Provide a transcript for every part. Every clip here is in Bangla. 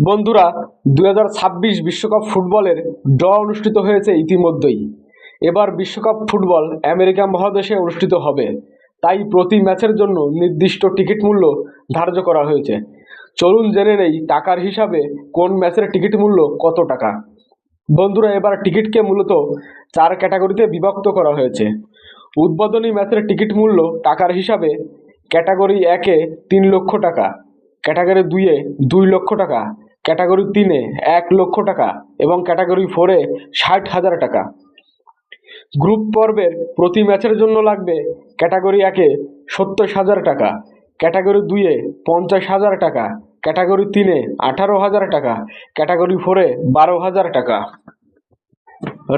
বন্ধুরা, 2026 বিশ্বকাপ ফুটবলের ড্র অনুষ্ঠিত হয়েছে ইতিমধ্যেই। এবার বিশ্বকাপ ফুটবল আমেরিকা মহাদেশে অনুষ্ঠিত হবে, তাই প্রতি ম্যাচের জন্য নির্দিষ্ট টিকিট মূল্য ধার্য করা হয়েছে। চলুন জেনে নেই টাকার হিসাবে কোন ম্যাচের টিকিট মূল্য কত টাকা। বন্ধুরা, এবার টিকিটকে মূলত 4 ক্যাটাগরিতে বিভক্ত করা হয়েছে। উদ্বোধনী ম্যাচের টিকিট মূল্য টাকার হিসাবে ক্যাটাগরি 1-এ 3 লক্ষ টাকা, ক্যাটাগরি 2-এ 2 লক্ষ টাকা, ক্যাটাগরি 3-এ 1 লক্ষ টাকা এবং ক্যাটাগরি 4-এ 60,000 টাকা। গ্রুপ পর্বের প্রতি ম্যাচের জন্য লাগবে ক্যাটাগরি 1-এ 70,000 টাকা, ক্যাটাগরি 2-এ 50,000 টাকা, ক্যাটাগরি 3-এ 18,000 টাকা, ক্যাটাগরি 4-এ 12,000 টাকা।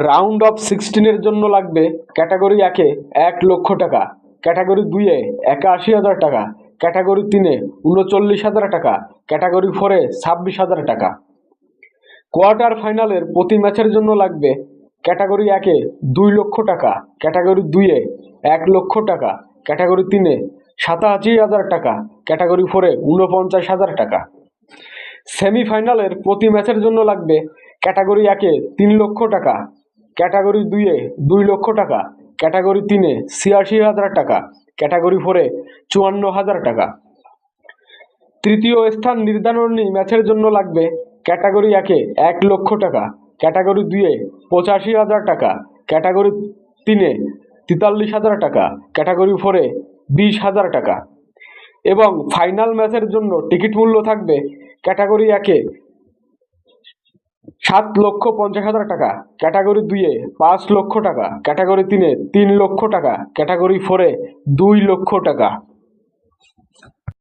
রাউন্ড অফ 16-এর জন্য লাগবে ক্যাটাগরি 1-এ 1 লক্ষ টাকা, ক্যাটাগরি 2-এ 81,000 টাকা, ক্যাটাগরি 3-এ 39,000 টাকা, ক্যাটাগরি 4-এ 26,000 টাকা। কোয়ার্টার ফাইনালের প্রতি ম্যাচের জন্য লাগবে ক্যাটাগরি 1-এ 2 লক্ষ টাকা, ক্যাটাগরি 2-এ 1 লক্ষ টাকা, ক্যাটাগরি 3-এ 87,000 টাকা, ক্যাটাগরি 4-এ 49,000 টাকা। সেমিফাইনালের প্রতি ম্যাচের জন্য লাগবে ক্যাটাগরি 1-এ 3 লক্ষ টাকা, ক্যাটাগরি 2-এ 2 লক্ষ টাকা, ক্যাটাগরি 3-এ 86,000 টাকা, ক্যাটাগরি 4-এ 54,000 টাকা। তৃতীয় স্থান নির্ধারণী ম্যাচের জন্য লাগবে ক্যাটাগরি 1-এ 1 লক্ষ টাকা, ক্যাটাগরি 2-এ 85,000 টাকা, ক্যাটাগরি 3-এ 43,000 টাকা, ক্যাটাগরি 4-এ 20,000 টাকা। এবং ফাইনাল ম্যাচের জন্য টিকিট মূল্য থাকবে ক্যাটাগরি 1-এ 7,50,000 টাকা, ক্যাটাগরি 2-এ 5 লক্ষ টাকা, ক্যাটাগরি 3-এ 3 লক্ষ টাকা, ক্যাটাগরি 4-এ 2 লক্ষ টাকা।